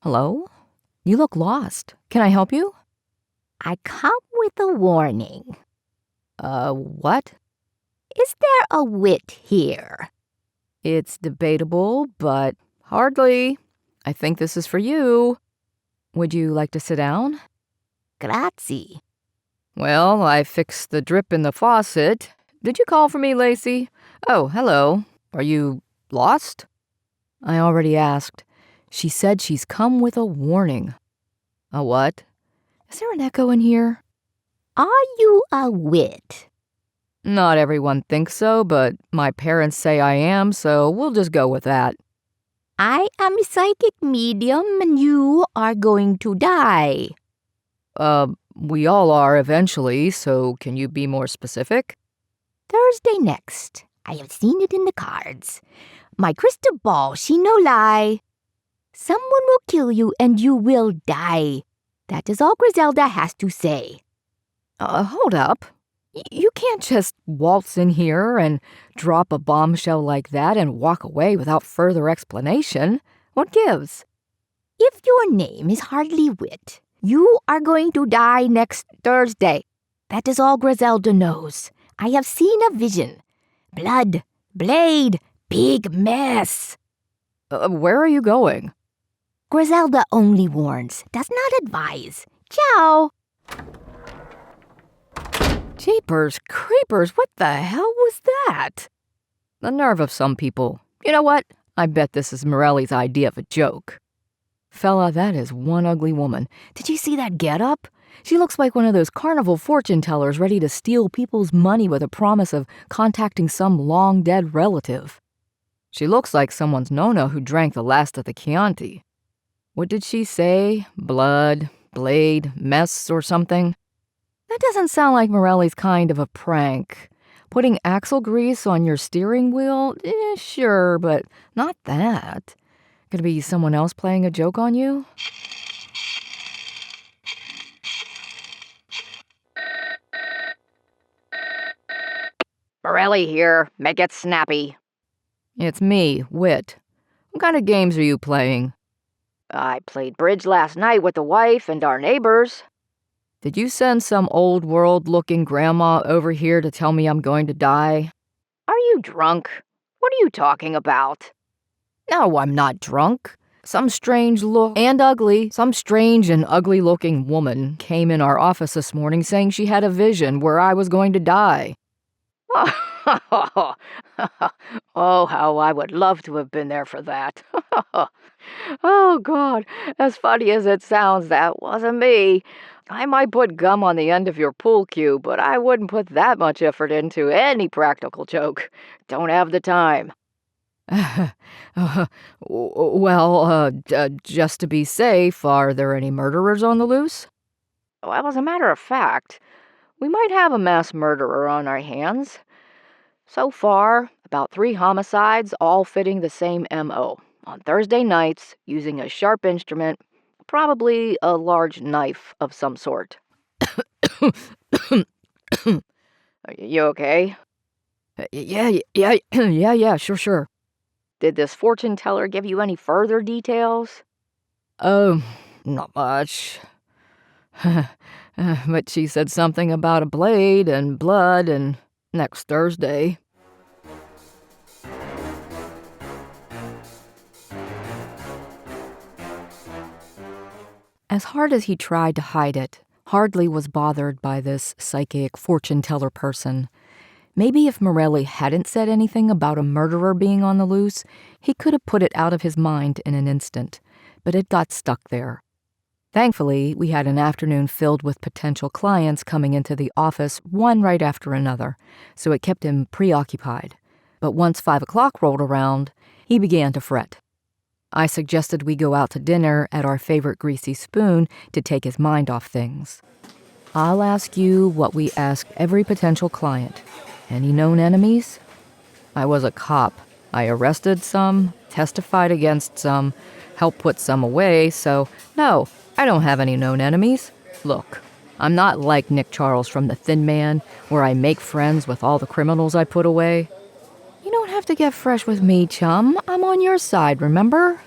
Hello? You look lost. Can I help you? I come with a warning. What? Is there a Witt here? It's debatable, but hardly. I think this is for you. Would you like to sit down? Grazie. Well, I fixed the drip in the faucet. Did you call for me, Lacey? Oh, hello. Are you lost? I already asked. She said she's come with a warning. A what? Is there an echo in here? Are you a Witt? Not everyone thinks so, but my parents say I am, so we'll just go with that. I am a psychic medium and you are going to die. We all are eventually, so can you be more specific? Thursday next. I have seen it in the cards. My crystal ball, she no lie. Someone will kill you and you will die. That is all Griselda has to say. Hold up. You can't just waltz in here and drop a bombshell like that and walk away without further explanation. What gives? If your name is Hardley Witt, you are going to die next Thursday. That is all Griselda knows. I have seen a vision. Blood, blade, big mess. Where are you going? Griselda only warns, does not advise. Ciao. Jeepers creepers, what the hell was that? The nerve of some people. You know what? I bet this is Morelli's idea of a joke. Fella, that is one ugly woman. Did you see that getup? She looks like one of those carnival fortune tellers ready to steal people's money with a promise of contacting some long-dead relative. She looks like someone's Nona who drank the last of the Chianti. What did she say? Blood, blade, mess, or something? That doesn't sound like Morelli's kind of a prank. Putting axle grease on your steering wheel? Sure, but not that. Could it be someone else playing a joke on you? Morelli here. Make it snappy. It's me, Witt. What kind of games are you playing? I played bridge last night with the wife and our neighbors. Did you send some old world-looking grandma over here to tell me I'm going to die? Are you drunk? What are you talking about? No, I'm not drunk. Some strange and ugly looking woman came in our office this morning saying she had a vision where I was going to die. Oh, how I would love to have been there for that. Oh, God, as funny as it sounds, that wasn't me. I might put gum on the end of your pool cue, but I wouldn't put that much effort into any practical joke. Don't have the time. Just to be safe, are there any murderers on the loose? Well, as a matter of fact, we might have a mass murderer on our hands. So far, about 3 homicides, all fitting the same M.O. On Thursday nights, using a sharp instrument, probably a large knife of some sort. Are you okay? Yeah, sure. Did this fortune teller give you any further details? Not much. But she said something about a blade and blood and next Thursday. As hard as he tried to hide it, Hardley was bothered by this psychic fortune teller person. Maybe if Morelli hadn't said anything about a murderer being on the loose, he could have put it out of his mind in an instant, but it got stuck there. Thankfully, we had an afternoon filled with potential clients coming into the office one right after another, so it kept him preoccupied. But once 5 o'clock rolled around, he began to fret. I suggested we go out to dinner at our favorite Greasy Spoon to take his mind off things. I'll ask you what we ask every potential client. Any known enemies? I was a cop. I arrested some, testified against some, helped put some away, so no, I don't have any known enemies. Look, I'm not like Nick Charles from The Thin Man, where I make friends with all the criminals I put away. You don't have to get fresh with me, chum. I'm on your side, remember?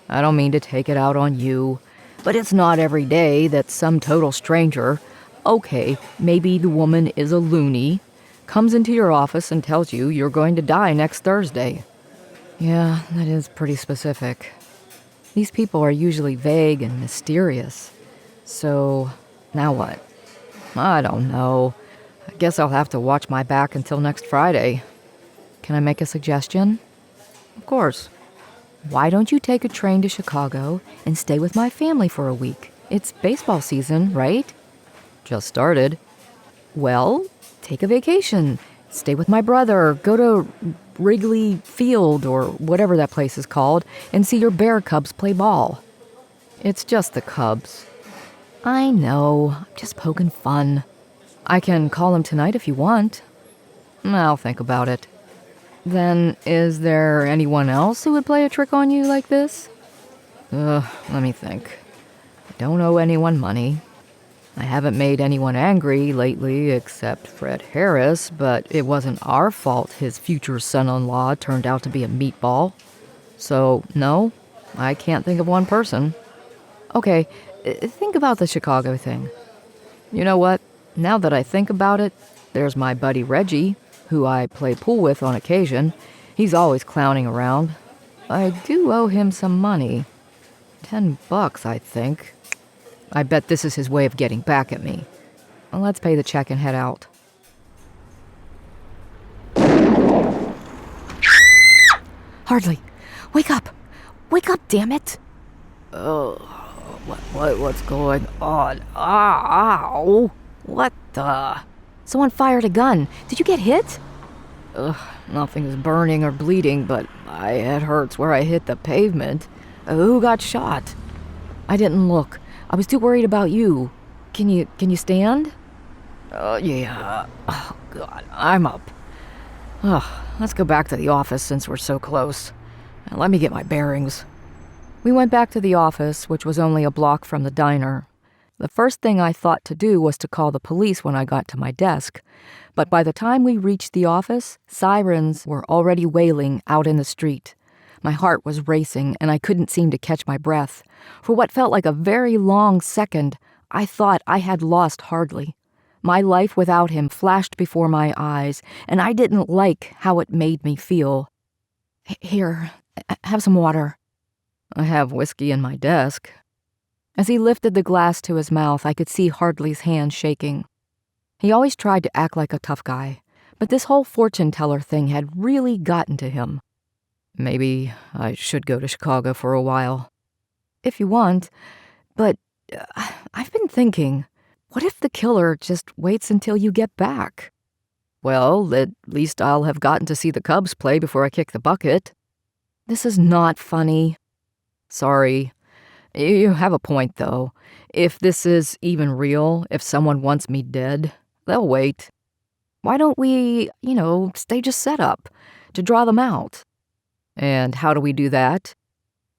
I don't mean to take it out on you, but it's not every day that some total stranger, okay, maybe the woman is a loony, comes into your office and tells you you're going to die next Thursday. Yeah, that is pretty specific. These people are usually vague and mysterious. So, now what? I don't know. I guess I'll have to watch my back until next Friday. Can I make a suggestion? Of course. Why don't you take a train to Chicago and stay with my family for a week? It's baseball season, right? Just started. Well, take a vacation. Stay with my brother. Go to Wrigley Field or whatever that place is called and see your Bear Cubs play ball. It's just the Cubs. I know. I'm just poking fun. I can call him tonight if you want. I'll think about it. Then, is there anyone else who would play a trick on you like this? Let me think. I don't owe anyone money. I haven't made anyone angry lately except Fred Harris, but it wasn't our fault his future son-in-law turned out to be a meatball. So, no, I can't think of one person. Okay, think about the Chicago thing. You know what? Now that I think about it, there's my buddy Reggie, who I play pool with on occasion. He's always clowning around. I do owe him some money. $10, I think. I bet this is his way of getting back at me. Well, let's pay the check and head out. Hardly. Wake up. Wake up, damn it. What's going on? Ow! What the? Someone fired a gun. Did you get hit? Nothing is burning or bleeding, but my head hurts where I hit the pavement. Who got shot? I didn't look. I was too worried about you. Can you stand? Yeah. Oh, God, I'm up. Let's go back to the office since we're so close. Let me get my bearings. We went back to the office, which was only a block from the diner. The first thing I thought to do was to call the police when I got to my desk. But by the time we reached the office, sirens were already wailing out in the street. My heart was racing, and I couldn't seem to catch my breath. For what felt like a very long second, I thought I had lost Hardley. My life without him flashed before my eyes, and I didn't like how it made me feel. Here, have some water. I have whiskey in my desk. As he lifted the glass to his mouth, I could see Hardley's hand shaking. He always tried to act like a tough guy, but this whole fortune teller thing had really gotten to him. Maybe I should go to Chicago for a while. If you want, but I've been thinking, what if the killer just waits until you get back? Well, at least I'll have gotten to see the Cubs play before I kick the bucket. This is not funny. Sorry. You have a point, though. If this is even real, if someone wants me dead, they'll wait. Why don't we, stage a setup to draw them out? And how do we do that?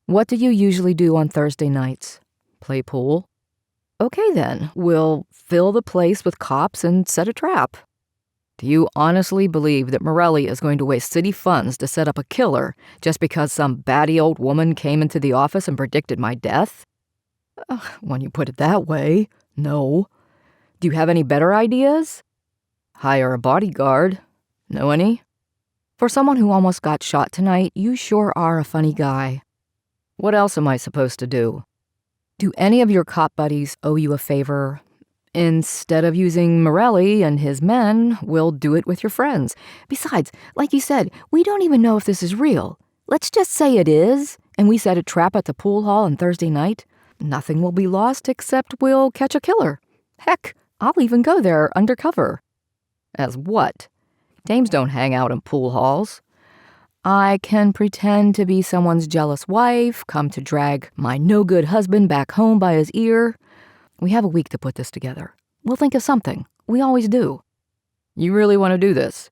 What do you usually do on Thursday nights? Play pool? Okay, then. We'll fill the place with cops and set a trap. Do you honestly believe that Morelli is going to waste city funds to set up a killer just because some batty old woman came into the office and predicted my death? When you put it that way, no. Do you have any better ideas? Hire a bodyguard. Know any? For someone who almost got shot tonight, you sure are a funny guy. What else am I supposed to do? Do any of your cop buddies owe you a favor? Instead of using Morelli and his men, we'll do it with your friends. Besides, like you said, we don't even know if this is real. Let's just say it is, and we set a trap at the pool hall on Thursday night. Nothing will be lost except we'll catch a killer. Heck, I'll even go there undercover. As what? Dames don't hang out in pool halls. I can pretend to be someone's jealous wife, come to drag my no-good husband back home by his ear. We have a week to put this together. We'll think of something. We always do. You really want to do this?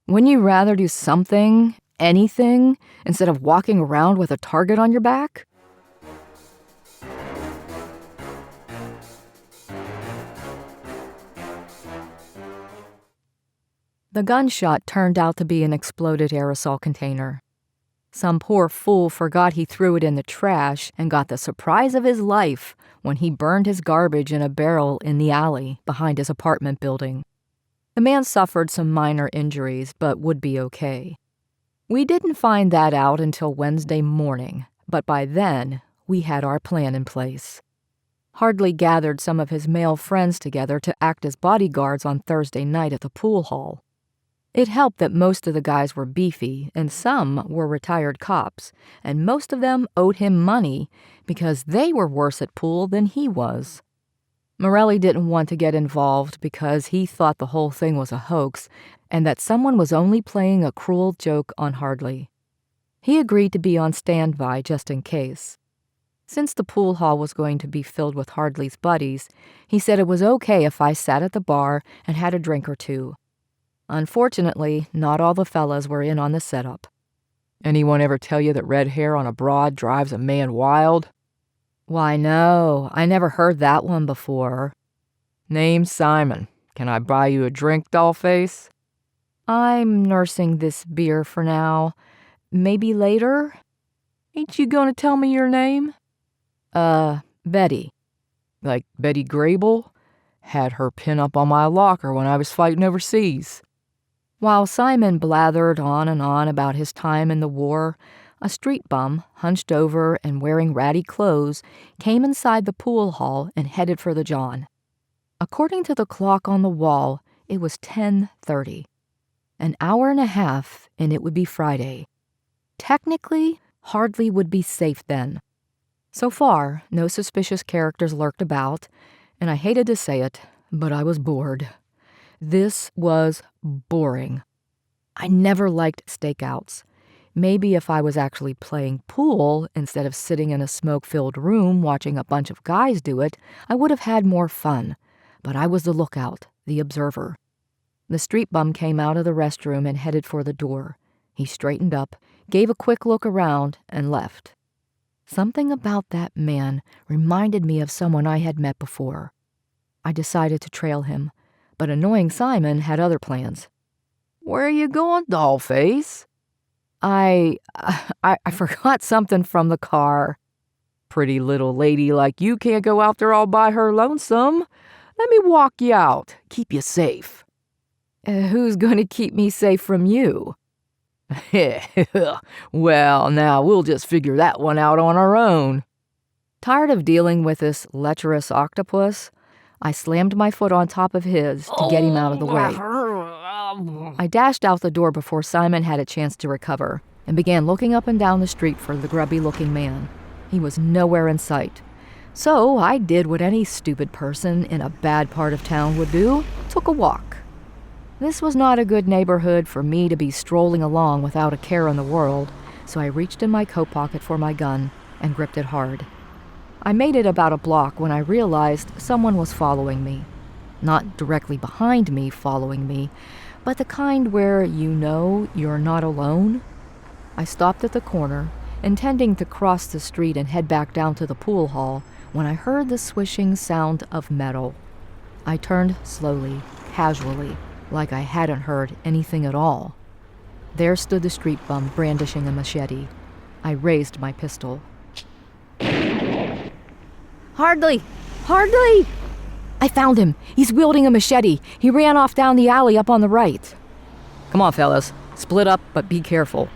Wouldn't you rather do something, anything, instead of walking around with a target on your back? The gunshot turned out to be an exploded aerosol container. Some poor fool forgot he threw it in the trash and got the surprise of his life when he burned his garbage in a barrel in the alley behind his apartment building. The man suffered some minor injuries, but would be okay. We didn't find that out until Wednesday morning, but by then, we had our plan in place. Hardley gathered some of his male friends together to act as bodyguards on Thursday night at the pool hall. It helped that most of the guys were beefy, and some were retired cops, and most of them owed him money because they were worse at pool than he was. Morelli didn't want to get involved because he thought the whole thing was a hoax and that someone was only playing a cruel joke on Hardley. He agreed to be on standby just in case. Since the pool hall was going to be filled with Hardley's buddies, he said it was okay if I sat at the bar and had a drink or two. Unfortunately, not all the fellas were in on the setup. Anyone ever tell you that red hair on a broad drives a man wild? Why, no, I never heard that one before. Name's Simon. Can I buy you a drink, dollface? I'm nursing this beer for now. Maybe later? Ain't you gonna tell me your name? Betty. Like Betty Grable? Had her pin up on my locker when I was fighting overseas. While Simon blathered on and on about his time in the war, a street bum, hunched over and wearing ratty clothes, came inside the pool hall and headed for the John. According to the clock on the wall, it was 10:30. An hour and a half, and it would be Friday. Technically, Hardley would be safe then. So far, no suspicious characters lurked about, and I hated to say it, but I was bored. This was boring. I never liked stakeouts. Maybe if I was actually playing pool instead of sitting in a smoke-filled room watching a bunch of guys do it, I would have had more fun. But I was the lookout, the observer. The street bum came out of the restroom and headed for the door. He straightened up, gave a quick look around, and left. Something about that man reminded me of someone I had met before. I decided to trail him, but annoying Simon had other plans. Where are you going, dollface? I forgot something from the car. Pretty little lady like you can't go out there all by her lonesome. Let me walk you out, keep you safe. Who's going to keep me safe from you? Well, now we'll just figure that one out on our own. Tired of dealing with this lecherous octopus, I slammed my foot on top of his to get him out of the way. I dashed out the door before Simon had a chance to recover and began looking up and down the street for the grubby-looking man. He was nowhere in sight. So I did what any stupid person in a bad part of town would do, took a walk. This was not a good neighborhood for me to be strolling along without a care in the world, so I reached in my coat pocket for my gun and gripped it hard. I made it about a block when I realized someone was following me. Not directly behind me following me, but the kind where you know you're not alone. I stopped at the corner, intending to cross the street and head back down to the pool hall, when I heard the swishing sound of metal. I turned slowly, casually, like I hadn't heard anything at all. There stood the street bum brandishing a machete. I raised my pistol. Hardley! Hardley! I found him. He's wielding a machete. He ran off down the alley up on the right. Come on, fellas. Split up, but be careful.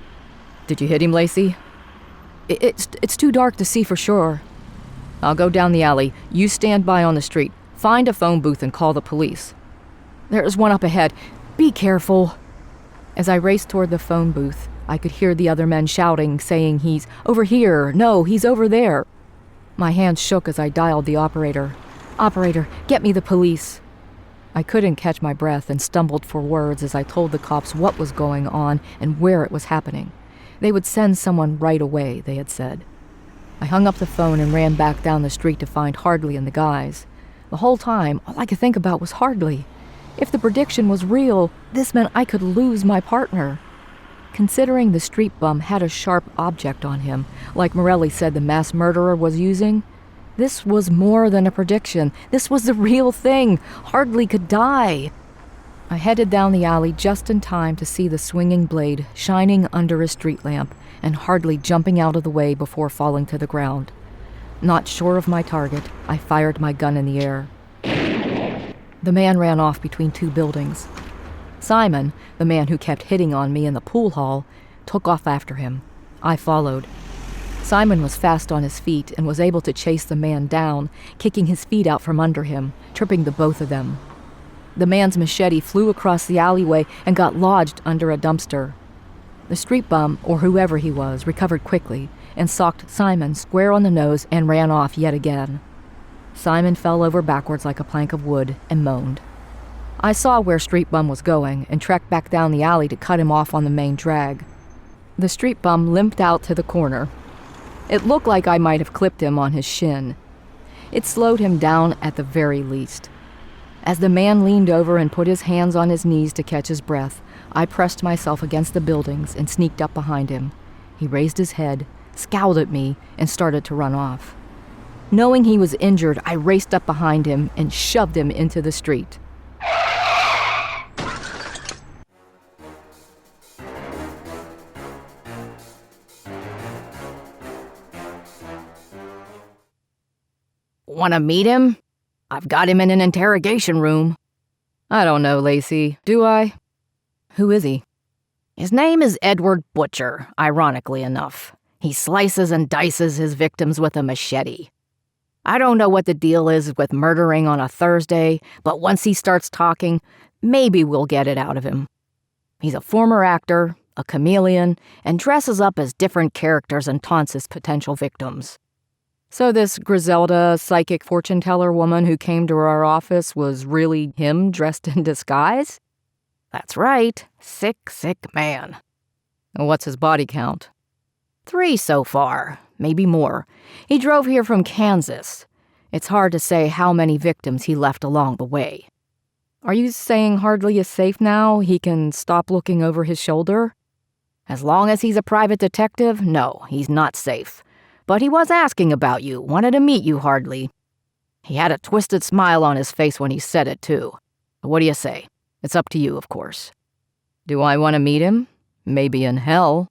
Did you hit him, Lacey? It's too dark to see for sure. I'll go down the alley. You stand by on the street. Find a phone booth and call the police. There's one up ahead. Be careful. As I raced toward the phone booth, I could hear the other men shouting, saying he's over here. No, he's over there. My hands shook as I dialed the operator. Operator, get me the police. I couldn't catch my breath and stumbled for words as I told the cops what was going on and where it was happening. They would send someone right away, they had said. I hung up the phone and ran back down the street to find Hardley and the guys. The whole time, all I could think about was Hardley. If the prediction was real, this meant I could lose my partner. Considering the street bum had a sharp object on him, like Morelli said the mass murderer was using, this was more than a prediction. This was the real thing. Hardley could die. I headed down the alley just in time to see the swinging blade shining under a street lamp and Hardly jumping out of the way before falling to the ground. Not sure of my target, I fired my gun in the air. The man ran off between two buildings. Simon, the man who kept hitting on me in the pool hall, took off after him. I followed. Simon was fast on his feet and was able to chase the man down, kicking his feet out from under him, tripping the both of them. The man's machete flew across the alleyway and got lodged under a dumpster. The street bum, or whoever he was, recovered quickly and socked Simon square on the nose and ran off yet again. Simon fell over backwards like a plank of wood and moaned. I saw where Street Bum was going and trekked back down the alley to cut him off on the main drag. The street bum limped out to the corner. It looked like I might have clipped him on his shin. It slowed him down at the very least. As the man leaned over and put his hands on his knees to catch his breath, I pressed myself against the buildings and sneaked up behind him. He raised his head, scowled at me, and started to run off. Knowing he was injured, I raced up behind him and shoved him into the street. Want to meet him? I've got him in an interrogation room. I don't know, Lacey. Do I? Who is he? His name is Edward Butcher, ironically enough. He slices and dices his victims with a machete. I don't know what the deal is with murdering on a Thursday, but once he starts talking, maybe we'll get it out of him. He's a former actor, a chameleon, and dresses up as different characters and taunts his potential victims. So this Griselda psychic fortune teller woman who came to our office was really him dressed in disguise? That's right. Sick man. What's his body count? 3 so far, maybe more. He drove here from Kansas. It's hard to say how many victims he left along the way. Are you saying Hardly is safe now? He can stop looking over his shoulder? As long as he's a private detective, no, he's not safe. But he was asking about you, wanted to meet you, Hardly. He had a twisted smile on his face when he said it, too. What do you say? It's up to you, of course. Do I want to meet him? Maybe in hell.